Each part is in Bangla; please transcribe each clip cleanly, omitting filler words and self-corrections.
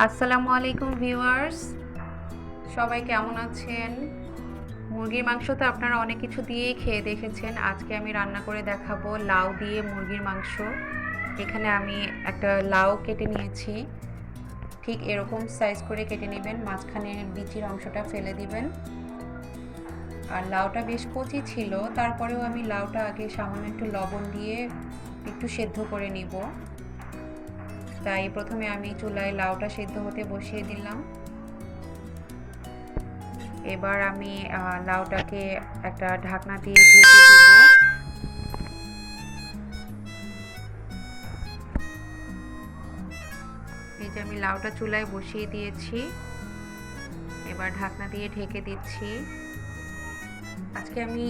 আসসালামু আলাইকুম ভিউয়ার্স, সবাই কেমন আছেন? মুরগির মাংস তো আপনারা অনেক কিছু দিয়েই খেয়ে দেখেছেন। আজকে আমি রান্না করে দেখাবো লাউ দিয়ে মুরগির মাংস। এখানে আমি একটা লাউ কেটে নিয়েছি, ঠিক এরকম সাইজ করে কেটে নেবেন, মাঝখানের বিচির অংশটা ফেলে দিবেন। আর লাউটা বেশ কচি ছিল, তারপরেও আমি লাউটা আগে সামান্য একটু লবণ দিয়ে একটু সেদ্ধ করে নিব। তাই প্রথমে আমি চুলায় লাউটা সেদ্ধ হতে বসিয়ে দিলাম। এবার আমি লাউটাকে একটা ঢাকনা দিয়ে ঢেকে দিব। এই যে আমি লাউটা চুলায় বসিয়ে দিয়েছি, এবার ঢাকনা দিয়ে ঢেকে দিচ্ছি। আজকে আমি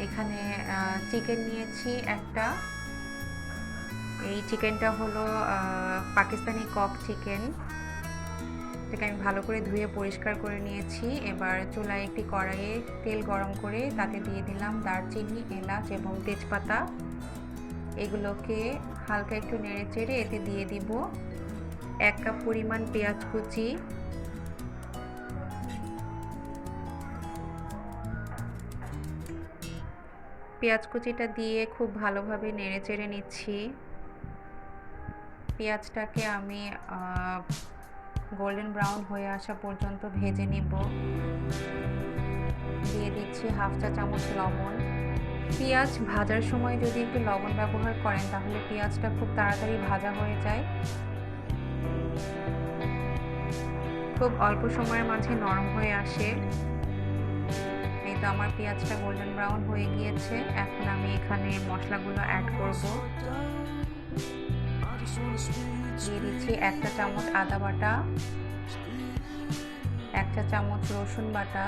এখানে চিকেন নিয়েছি একটা। এই চিকেনটা হলো পাকিস্তানি কক চিকেন। এটাকে আমি ভালো করে ধুয়ে পরিষ্কার করে নিয়েছি। এবার চুলায় একটি কড়াইয়ে তেল গরম করে তাতে দিয়ে দিলাম দারচিনি, এলাচ এবং তেজপাতা। এগুলোকে হালকা একটু নেড়ে চেড়ে এতে দিয়ে দিব 1 কাপ পরিমাণ পেঁয়াজ কুচি, পেঁয়াজ কুচিটা দিয়ে খুব ভালোভাবে নেড়ে চেড়ে নিচ্ছি। পেঁয়াজটাকে আমি গোল্ডেন ব্রাউন হয়ে আসা পর্যন্ত ভেজে নিব। দিয়ে দিচ্ছি 1/2 চা চামচ লবণ। পেঁয়াজ ভাজার সময় যদি একটু লবণ ব্যবহার করেন তাহলে পেঁয়াজটা খুব তাড়াতাড়ি ভাজা হয়ে যায়, খুব অল্প সময়ের মাঝে নরম হয়ে আসে। এই তো আমার পেঁয়াজটা গোল্ডেন ব্রাউন হয়ে গিয়েছে। এখন আমি এখানে মশলাগুলো অ্যাড করব। দিয়ে দিচ্ছি 1 চা চামচ আদা বাটা, 1 চা চামচ রসুন বাটা,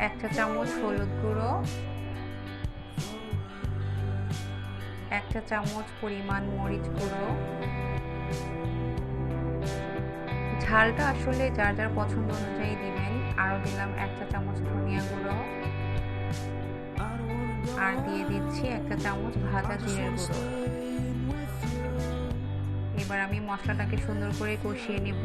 1 চা চামচ হলুদ গুঁড়ো, 1 চা চামচ পরিমাণ মরিচ গুঁড়ো। ঝালটা আসলে যার যার পছন্দ অনুযায়ী দিবেন। আরও দিলাম 1 চা চামচ ধনিয়া গুঁড়ো, আর দিয়ে দিচ্ছি 1 চা চামচ ভাজা জিরের গুঁড়ো। এবার আমি মশলাটাকে সুন্দর করে কষিয়ে নেব।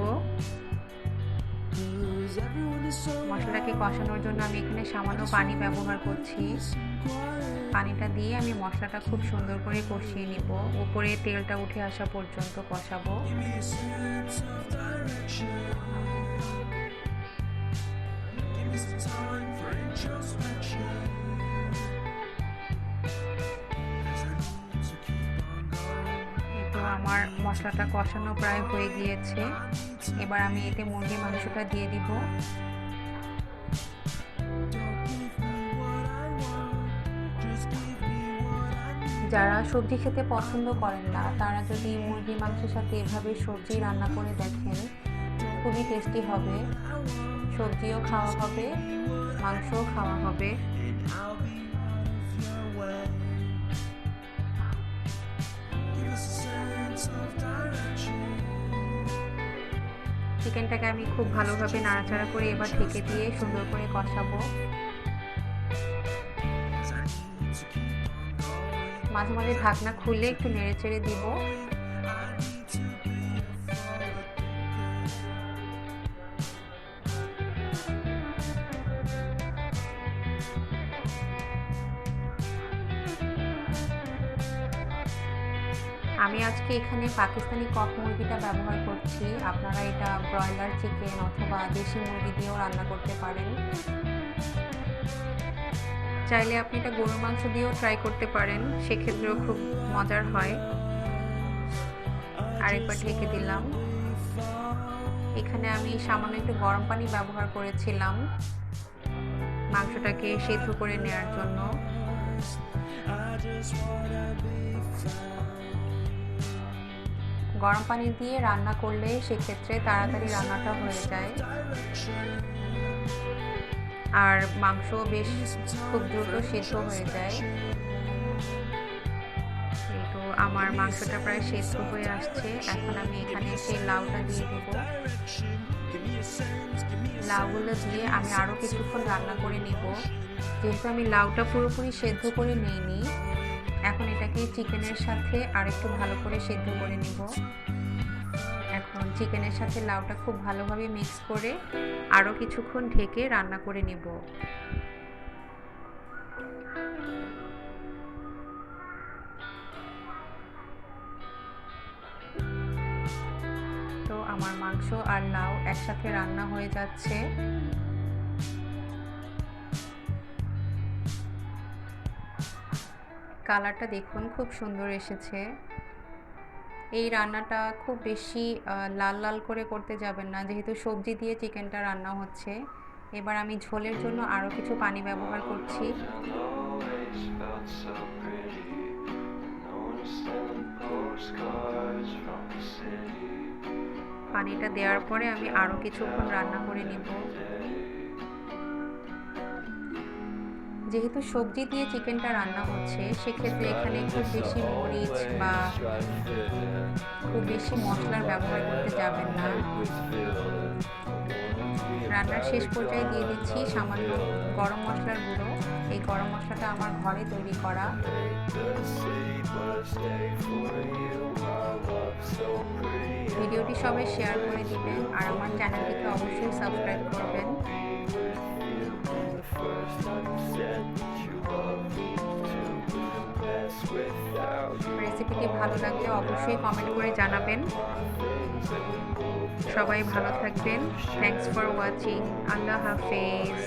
মশলাটাকে কষানোর জন্য আমি এখানে সামান্য পানি ব্যবহার করছি। পানিটা দিয়ে আমি মশলাটা খুব সুন্দর করে কষিয়ে নিব, উপরে তেলটা উঠে আসা পর্যন্ত কষাবো। আমার মশলাটা কষানো প্রায় হয়ে গিয়েছে। এবার আমি এতে মুরগির মাংসটা দিয়ে দিব। যারা সবজি খেতে পছন্দ করেন না তারা যদি মুরগির মাংসের সাথে এভাবে সবজি রান্না করে দেখেন, খুবই টেস্টি হবে। সবজিও খাওয়া হবে, মাংসও খাওয়া হবে। চিকেনটাকে আমি খুব ভালোভাবে নাড়াচাড়া করে এবার ঢেকে দিয়ে সুন্দর করে কষাবো। মাঝে মাঝে ঢাকনা খুলে একটু নেড়ে চেড়ে দিব। আমি আজকে এখানে পাকিস্তানি কক মুরগিটা ব্যবহার করছি। আপনারা এটা ব্রয়লার চিকেন অথবা দেশি মুরগি দিয়েও রান্না করতে পারেন। চাইলে আপনি এটা গরুর মাংস দিয়েও ট্রাই করতে পারেন, সেক্ষেত্রেও খুব মজার হয়। আরেকবার ঢেকে দিলাম। এখানে আমি সামান্য একটু গরম পানি ব্যবহার করেছিলাম মাংসটাকে সেদ্ধ করে নেওয়ার জন্য। গরম পানি দিয়ে রান্না করলে সেক্ষেত্রে তাড়াতাড়ি রান্নাটা হয়ে যায়, আর মাংস বেশ খুব দ্রুত সেদ্ধ হয়ে যায়। তো আমার মাংসটা প্রায় সেদ্ধ হয়ে আসছে। এখন আমি এখানে সেই লাউটা দিয়ে দেব। লাউগুলো দিয়ে আমি আরও কিছুক্ষণ রান্না করে নেব। যেহেতু আমি লাউটা পুরোপুরি সেদ্ধ করে নিইনি, এখন এটাকে চিকেনের সাথে আরেকটু ভালো করে সেদ্ধ করে নিব। এখন চিকেনের সাথে লাউটা খুব ভালোভাবে মিক্স করে আরও কিছুক্ষণ ঢেকে রান্না করে নিব। তো আমার মাংস আর লাউ একসাথে রান্না হয়ে যাচ্ছে। কালারটা দেখুন খুব সুন্দর এসেছে। এই রান্নাটা খুব বেশি লাল লাল করে করতে যাবেন না, যেহেতু সবজি দিয়ে চিকেনটা রান্না হচ্ছে। এবার আমি ঝোলের জন্য আরও কিছু পানি ব্যবহার করছি। পানিটা দেওয়ার পরে আমি আরও কিছুক্ষণ রান্না করে নিব। যেহেতু সবজি দিয়ে চিকেনটা রান্না হচ্ছে, সেক্ষেত্রে এখানে খুব বেশি মরিচ বা খুব বেশি মশলার ব্যবহার করতে যাবেন না। রান্নার শেষ পর্যায়ে দিয়ে দিচ্ছি সামান্য গরম মশলার গুঁড়ো। এই গরম মশলাটা আমার ঘরে তৈরি করা। ভিডিওটি সবাই শেয়ার করে দিবেন আর আমার চ্যানেলটিকে অবশ্যই সাবস্ক্রাইব করবেন। রেসিপিটি ভালো লাগলে অবশ্যই কমেন্ট করে জানাবেন। সবাই ভালো থাকবেন। Thanks for watching. আল্লাহ হাফেজ।